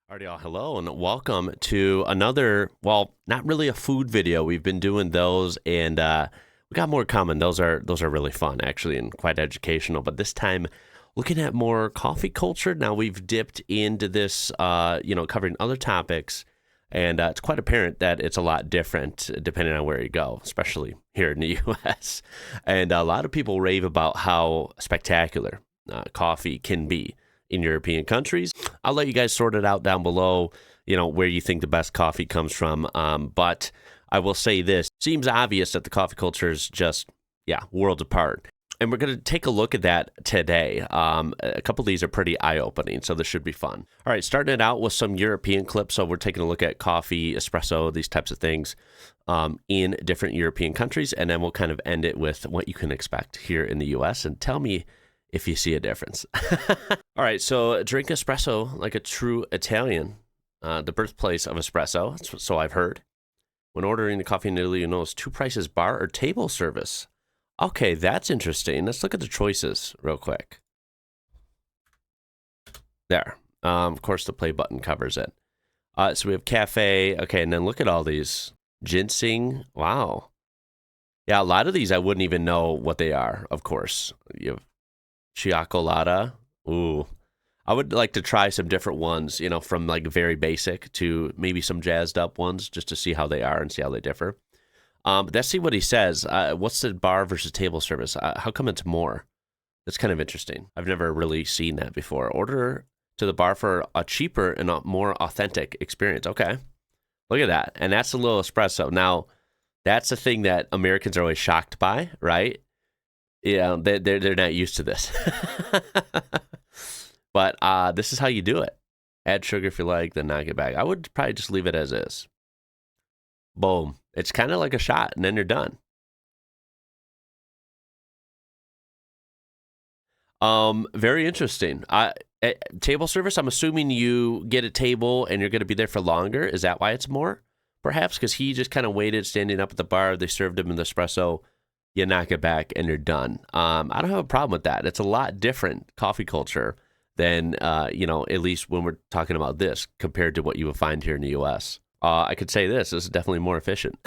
Alrighty, y'all. Hello and welcome to another, well, not really a food video. We've been doing those, and we got more coming. Those are really fun, actually, and quite educational. But this time, looking at more coffee culture. Now we've dipped into this, covering other topics, and it's quite apparent that it's a lot different depending on where you go, especially here in the U.S. And a lot of people rave about how spectacular coffee can be in European countries. I'll let you guys sort it out down below, where you think the best coffee comes from. But I will say this, seems obvious that the coffee culture is just, worlds apart. And we're going to take a look at that today. A couple of these are pretty eye-opening, so this should be fun. All right, starting it out with some European clips. So we're taking a look at coffee, espresso, these types of things in different European countries. And then we'll kind of end it with what you can expect here in the U.S. And tell me if you see a difference. All right, so drink espresso like a true Italian, the birthplace of espresso, so I've heard. When ordering the coffee in Italy, you notice two prices, bar or table service. Okay, that's interesting. Let's look at the choices real quick. There. Of course, the play button covers it. So we have cafe. Okay, and then look at all these. Ginseng. Wow. Yeah, a lot of these I wouldn't even know what they are, of course. You have Cioccolata. Ooh. I would like to try some different ones, from like very basic to maybe some jazzed up ones just to see how they are and see how they differ. But let's see what he says. What's the bar versus table service? How come it's more? That's kind of interesting. I've never really seen that before. Order to the bar for a cheaper and a more authentic experience. Okay. Look at that. And that's a little espresso. Now, that's the thing that Americans are always shocked by, right? Yeah, they're not used to this. But this is how you do it. Add sugar if you like, then knock it back. I would probably just leave it as is. Boom. It's kind of like a shot, and then you're done. Very interesting. Table service, I'm assuming you get a table and you're going to be there for longer. Is that why it's more? Perhaps because he just kind of waited, standing up at the bar. They served him an espresso. You knock it back and you're done. I don't have a problem with that. It's a lot different coffee culture than, at least when we're talking about this compared to what you would find here in the U.S. I could say this is definitely more efficient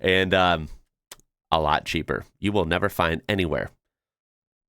and a lot cheaper. You will never find anywhere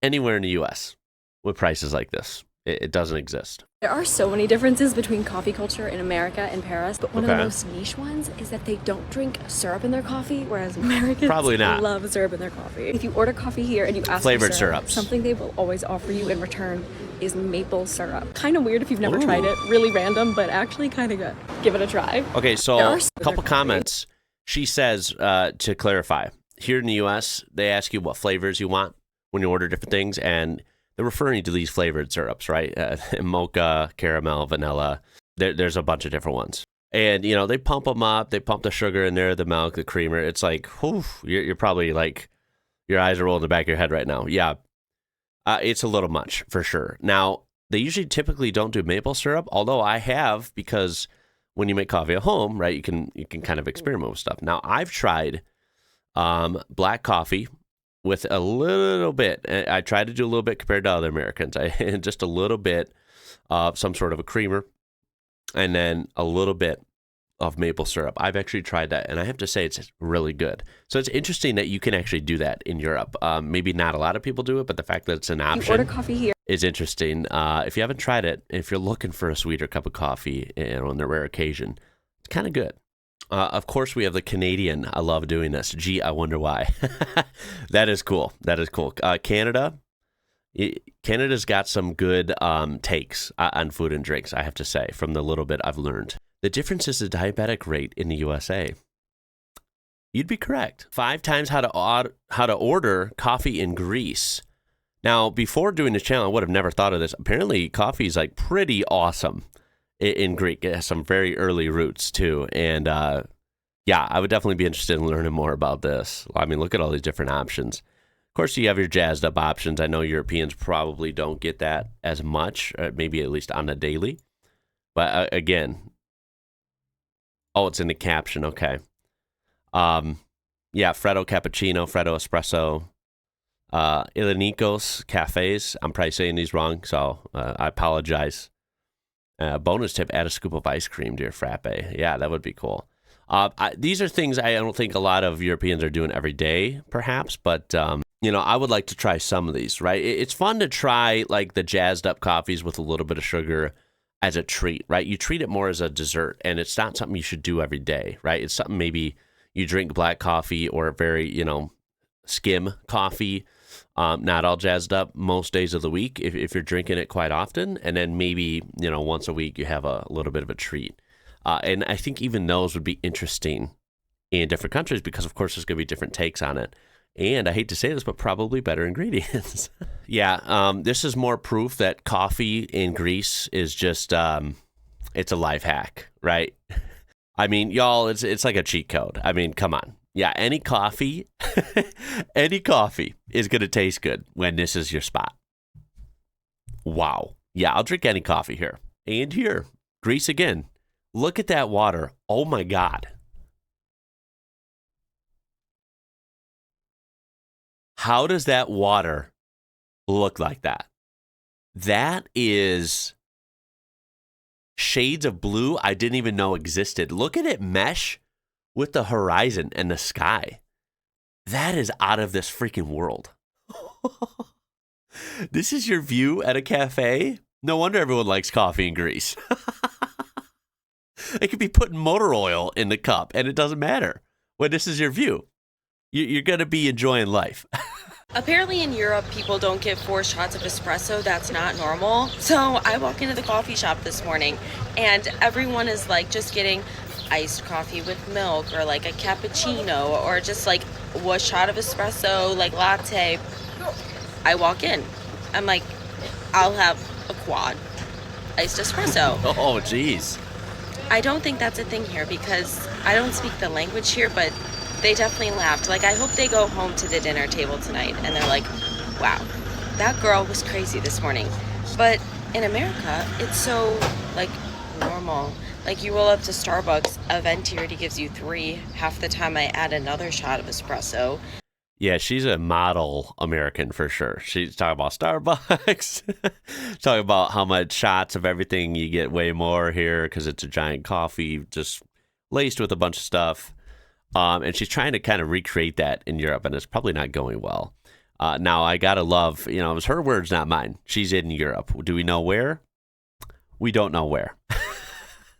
in the U.S. with prices like this. It doesn't exist. There are so many differences between coffee culture in America and Paris, but one of the most niche ones is that they don't drink syrup in their coffee, whereas Americans probably not love syrup in their coffee. If you order coffee here and you ask flavored for syrup, syrups, something they will always offer you in return is maple syrup. Kind of weird if you've never tried it, really random, but actually kind of good. Give it a try. Okay, so a couple comments. She says, to clarify, here in the U.S., they ask you what flavors you want when you order different things, and they're referring to these flavored syrups, right? Mocha, caramel, vanilla. There's a bunch of different ones. And, they pump them up. They pump the sugar in there, the milk, the creamer. It's like, whew, you're probably like, your eyes are rolling in the back of your head right now. Yeah, it's a little much for sure. Now, they usually typically don't do maple syrup, although I have, because when you make coffee at home, right, you can kind of experiment with stuff. Now, I've tried black coffee with a little bit. I tried to do a little bit compared to other Americans. Just a little bit of some sort of a creamer and then a little bit of maple syrup. I've actually tried that, and I have to say it's really good. So it's interesting that you can actually do that in Europe. Maybe not a lot of people do it, but the fact that it's an option order coffee here is interesting. If you haven't tried it, if you're looking for a sweeter cup of coffee on a rare occasion, it's kind of good. Of course, we have the Canadian. I love doing this. Gee, I wonder why. That is cool. Canada's got some good takes on food and drinks, I have to say, from the little bit I've learned. The difference is the diabetic rate in the USA. You'd be correct. 5 times how to order coffee in Greece. Now, before doing this channel, I would have never thought of this. Apparently, coffee is like pretty awesome in Greek. It has some very early roots too. And I would definitely be interested in learning more about this. I mean, look at all these different options. Of course, you have your jazzed up options. I know Europeans probably don't get that as much, maybe at least on the daily. But again, it's in the caption. Okay. Freddo cappuccino, Freddo espresso, Ilanikos cafes. I'm probably saying these wrong, so I apologize. Bonus tip, add a scoop of ice cream to your frappe. Yeah, that would be cool. These are things I don't think a lot of Europeans are doing every day, perhaps, but, I would like to try some of these, right? It's fun to try, like, the jazzed up coffees with a little bit of sugar as a treat, right? You treat it more as a dessert, and it's not something you should do every day, right? It's something maybe you drink black coffee or very, skim coffee, not all jazzed up most days of the week if you're drinking it quite often. And then maybe, once a week you have a little bit of a treat. And I think even those would be interesting in different countries because, of course, there's going to be different takes on it. And I hate to say this, but probably better ingredients. Yeah, this is more proof that coffee in Greece is just, it's a life hack, right? I mean, y'all, it's like a cheat code. I mean, come on. Yeah, any coffee is going to taste good when this is your spot. Wow. Yeah, I'll drink any coffee here. And here, Greece again. Look at that water. Oh, my God. How does that water look like that? That is shades of blue I didn't even know existed. Look at it mesh with the horizon and the sky. That is out of this freaking world. This is your view at a cafe? No wonder everyone likes coffee in Greece. It could be putting motor oil in the cup, and it doesn't matter. When this is your view, you're going to be enjoying life. Apparently in Europe, people don't get 4 shots of espresso. That's not normal. So I walk into the coffee shop this morning, and everyone is like just getting iced coffee with milk or like a cappuccino or just like a shot of espresso, like latte. I walk in. I'm like, I'll have a quad iced espresso. Oh, geez. I don't think that's a thing here because I don't speak the language here, but they definitely laughed. Like, I hope they go home to the dinner table tonight and they're like, wow, that girl was crazy this morning. But in America, it's so, like, normal. Like, you roll up to Starbucks, a venti already gives you 3. Half the time I add another shot of espresso. Yeah, she's a model American for sure. She's talking about Starbucks, talking about how much shots of everything you get way more here because it's a giant coffee just laced with a bunch of stuff. And she's trying to kind of recreate that in Europe, and it's probably not going well. Now, I got to love, it was her words, not mine. She's in Europe. Do we know where? We don't know where.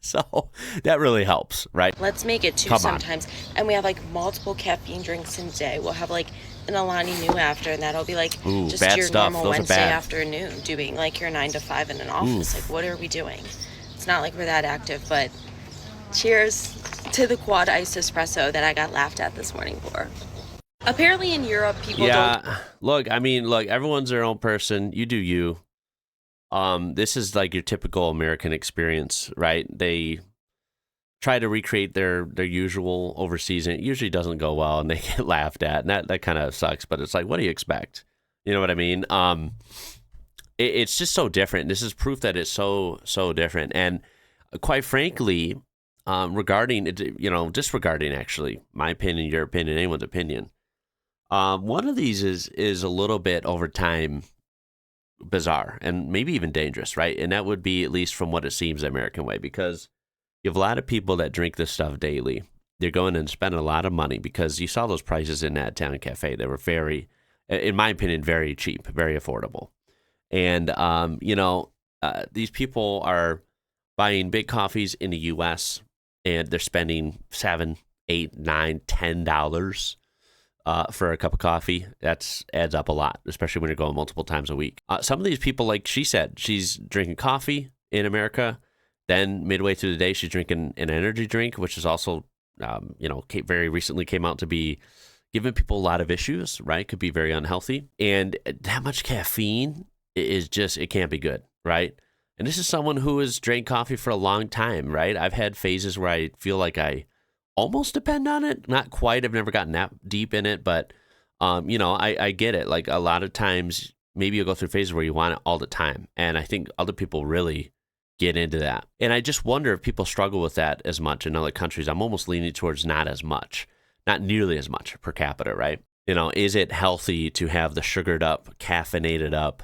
So that really helps, right? Let's make it 2 sometimes. And we have like multiple caffeine drinks in a day. We'll have like an Alani Nu after, and that'll be like just your normal Wednesday afternoon doing like your 9 to 5 in an office. Like, what are we doing? It's not like we're that active, but cheers to the quad iced espresso that I got laughed at this morning for. Apparently in Europe, people don't... Look, everyone's their own person. You do you. This is like your typical American experience, right? They try to recreate their usual overseas, and it usually doesn't go well, and they get laughed at, and that kind of sucks, but it's like, what do you expect? You know what I mean? It's just so different. This is proof that it's so different, and quite frankly, disregarding actually my opinion, your opinion, anyone's opinion, one of these is a little bit over time bizarre and maybe even dangerous, right? And that would be, at least from what it seems, the American way, because you have a lot of people that drink this stuff daily. They're going and spending a lot of money because you saw those prices in that Italian cafe. They were very, in my opinion, very cheap, very affordable. And, these people are buying big coffees in the U.S., and they're spending $7, $8, $9, $10 for a cup of coffee. That adds up a lot, especially when you're going multiple times a week. Some of these people, like she said, she's drinking coffee in America. Then midway through the day, she's drinking an energy drink, which is also, very recently came out to be giving people a lot of issues, right? Could be very unhealthy. And that much caffeine is just, it can't be good, right? And this is someone who has drank coffee for a long time, right? I've had phases where I feel like I almost depend on it. Not quite. I've never gotten that deep in it, but, I get it. Like, a lot of times, maybe you'll go through phases where you want it all the time. And I think other people really get into that. And I just wonder if people struggle with that as much in other countries. I'm almost leaning towards not as much, not nearly as much per capita, right? Is it healthy to have the sugared up, caffeinated up,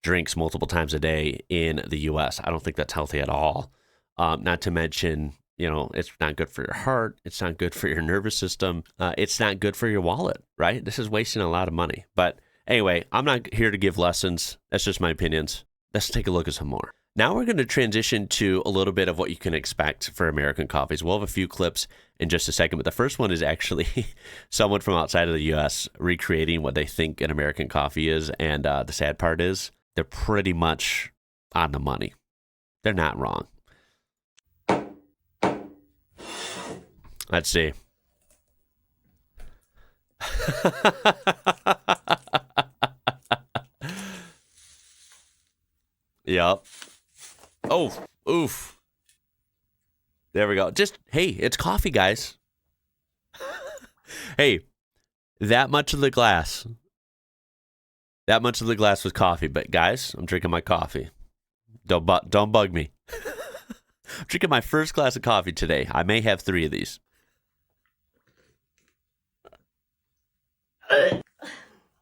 drinks multiple times a day in the US. I don't think that's healthy at all. Not to mention, you know, it's not good for your heart. It's not good for your nervous system. It's not good for your wallet, right? This is wasting a lot of money. But anyway, I'm not here to give lessons. That's just my opinions. Let's take a look at some more. Now we're going to transition to a little bit of what you can expect for American coffees. We'll have a few clips in just a second, but the first one is actually someone from outside of the U.S. recreating what they think an American coffee is. And the sad part is they're pretty much on the money. They're not wrong. Let's see. Yep. Oh, oof. There we go. Just, hey, it's coffee, guys. Hey, that much of the glass. That much of the glass was coffee. But guys, I'm drinking my coffee. Don't bug me. I'm drinking my first glass of coffee today. I may have 3 of these.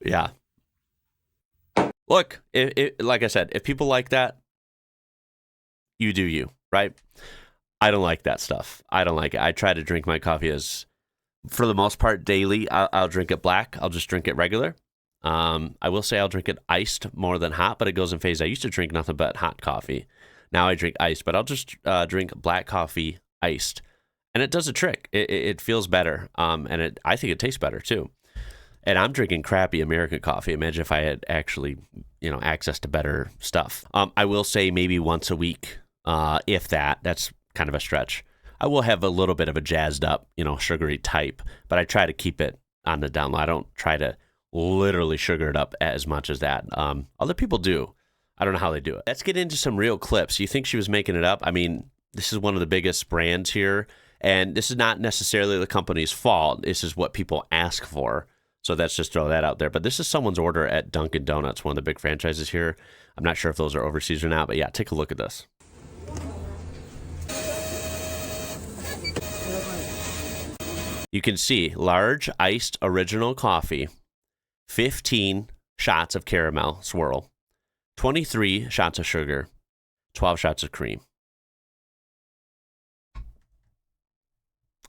Yeah. Look, like I said, if people like that, you do you, right? I don't like that stuff. I don't like it. I try to drink my coffee as, for the most part, daily. I'll drink it black. I'll just drink it regular. I will say I'll drink it iced more than hot, but it goes in phases. I used to drink nothing but hot coffee. Now I drink iced, but I'll just drink black coffee iced. And it does a trick. It feels better, and I think it tastes better, too. And I'm drinking crappy American coffee. Imagine if I had actually, access to better stuff. I will say maybe once a week, if that. That's kind of a stretch. I will have a little bit of a jazzed up, sugary type, but I try to keep it on the down low. I don't try to literally sugar it up as much as that. Other people do. I don't know how they do it. Let's get into some real clips. You think she was making it up? I mean, this is one of the biggest brands here, and this is not necessarily the company's fault. This is what people ask for. So let's just throw that out there. But this is someone's order at Dunkin' Donuts, one of the big franchises here. I'm not sure if those are overseas or not, but yeah, take a look at this. You can see large iced original coffee, 15 shots of caramel swirl, 23 shots of sugar, 12 shots of cream.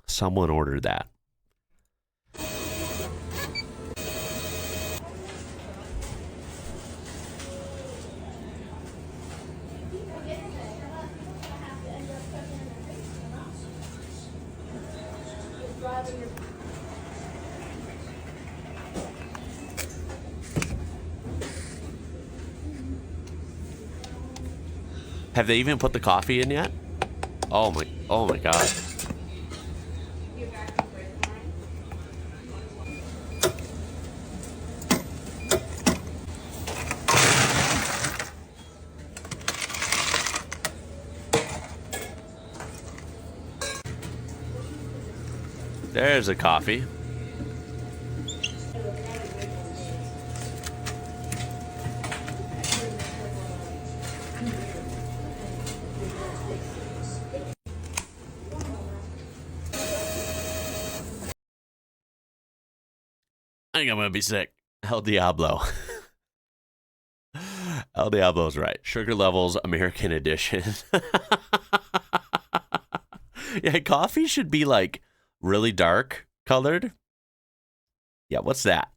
Someone ordered that. Have they even put the coffee in yet? Oh my God. There's a coffee. I think I'm going to be sick. El Diablo. El Diablo's right. Sugar levels, American edition. Yeah, coffee should be like really dark colored. Yeah, what's that?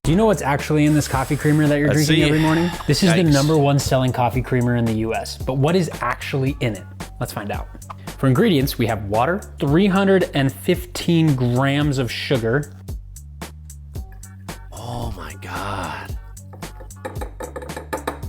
Do you know what's actually in this coffee creamer that you're drinking every morning? This is the #1 selling coffee creamer in the US, but what is actually in it? Let's find out. For ingredients, we have water, 315 grams of sugar. Oh my God.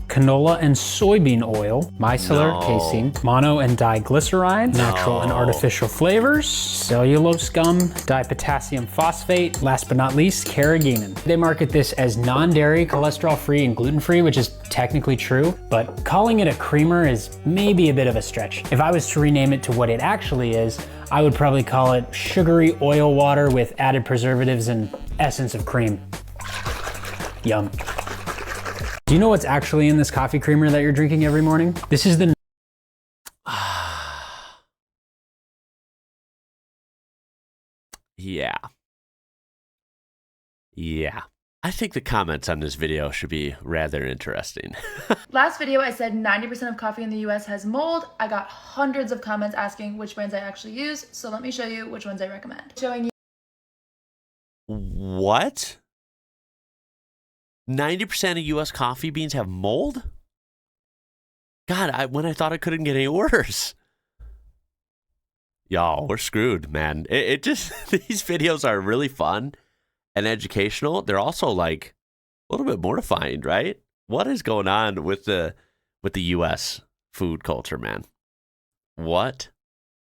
Canola and soybean oil, micellar casein, mono and diglycerides, natural and artificial flavors, cellulose gum, dipotassium phosphate, last but not least, carrageenan. They market this as non-dairy, cholesterol-free, and gluten-free, which is technically true, but calling it a creamer is maybe a bit of a stretch. If I was to rename it to what it actually is, I would probably call it sugary oil water with added preservatives and essence of cream. Yum. Do you know what's actually in this coffee creamer that you're drinking every morning? This is the... Yeah. I think the comments on this video should be rather interesting. Last video, I said 90% of coffee in the US has mold. I got hundreds of comments asking which brands I actually use, so let me show you which ones I recommend. Showing you. What? 90% of US coffee beans have mold? God, when I thought it couldn't get any worse. Y'all, we're screwed, man. It just, these videos are really fun and educational. They're also like a little bit mortifying, right? What is going on with the US food culture, man? What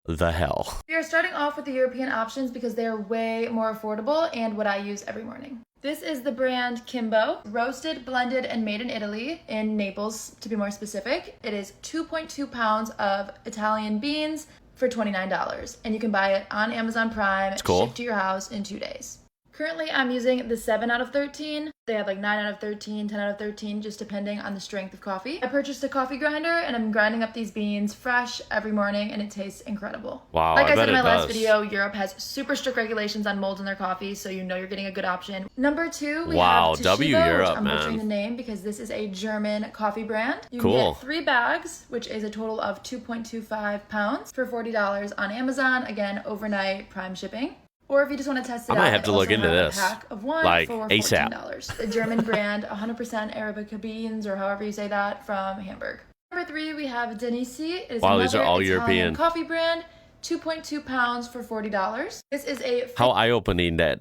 the hell? We are starting off with the European options because they are way more affordable and what I use every morning. This is the brand Kimbo, roasted, blended, and made in Italy, in Naples to be more specific. It is 2.2 pounds of Italian beans for $29, and you can buy it on Amazon Prime, shipped to your house in 2 days. Currently, I'm using the 7 out of 13. They have like 9 out of 13, 10 out of 13, just depending on the strength of coffee. I purchased a coffee grinder and I'm grinding up these beans fresh every morning and it tastes incredible. Wow, like I said in my last video, Europe has super strict regulations on molds in their coffee, so you know you're getting a good option. Number 2, we have Toshiba, Europe, which I'm man. butchering the name because this is a German coffee brand. You can get 3 bags, which is a total of 2.25 pounds for $40 on Amazon. Again, overnight Prime shipping. Or if you just want to test it out, I might have to look into this. A pack of 1 like for ASAP. $14. The German brand, 100% Arabica beans, or however you say that, from Hamburg. Number 3, we have Denisi. It is Wow, these are all another Italian European. coffee brand, 2.2 pounds for $40. This is a... How eye-opening that,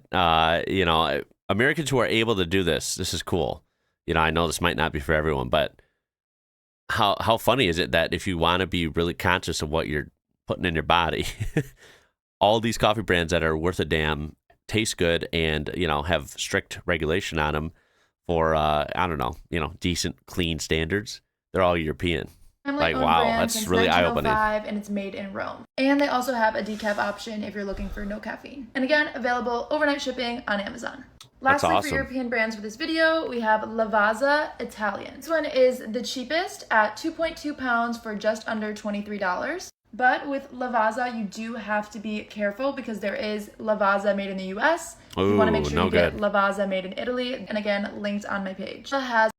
you know, Americans who are able to do this. This is cool. You know, I know this might not be for everyone, but how funny is it that if you want to be really conscious of what you're putting in your body, all these coffee brands that are worth a damn, taste good, and, you know, have strict regulation on them for, I don't know, you know, decent, clean standards, they're all European. Like, wow, that's really eye-opening. And it's made in Rome. And they also have a decaf option if you're looking for no caffeine. And again, available overnight shipping on Amazon. Lastly, awesome. For European brands for this video, we have Lavazza Italian. This one is the cheapest at 2.2 pounds for just under $23. But with Lavazza, you do have to be careful because there is Lavazza made in the US. You want to make sure you get Lavazza made in Italy. And again, linked on my page. It has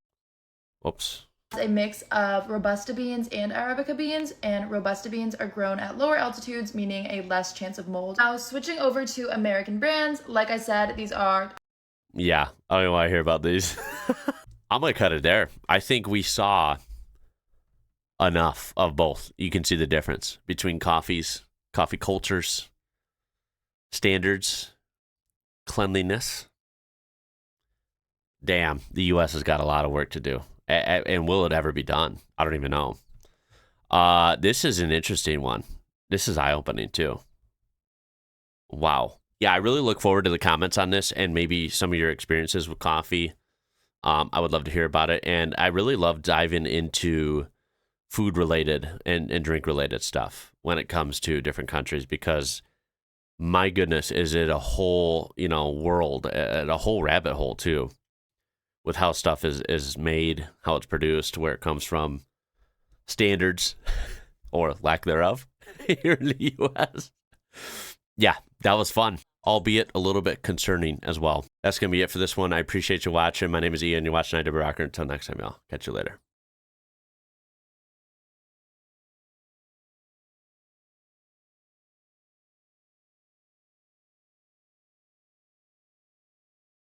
a mix of Robusta beans and Arabica beans, and Robusta beans are grown at lower altitudes, meaning a less chance of mold. Now, switching over to American brands, like I said, these are... Yeah, I don't want to hear about these. I'm going to cut it there. I think we saw enough of both. You can see the difference between coffees, coffee cultures, standards, cleanliness. Damn, the U.S. has got a lot of work to do. And will it ever be done? I don't even know. This is an interesting one. This is eye-opening too. Wow. Yeah, I really look forward to the comments on this and maybe some of your experiences with coffee. I would love to hear about it. And I really love diving into food-related and drink-related stuff when it comes to different countries, because my goodness, is it a whole, you know, world, a whole rabbit hole too, with how stuff is made, how it's produced, where it comes from, standards or lack thereof here in the U.S. Yeah, that was fun, albeit a little bit concerning as well. That's going to be it for this one. I appreciate you watching. My name is Ian. You're watching IWrocker. Until next time, y'all. Catch you later.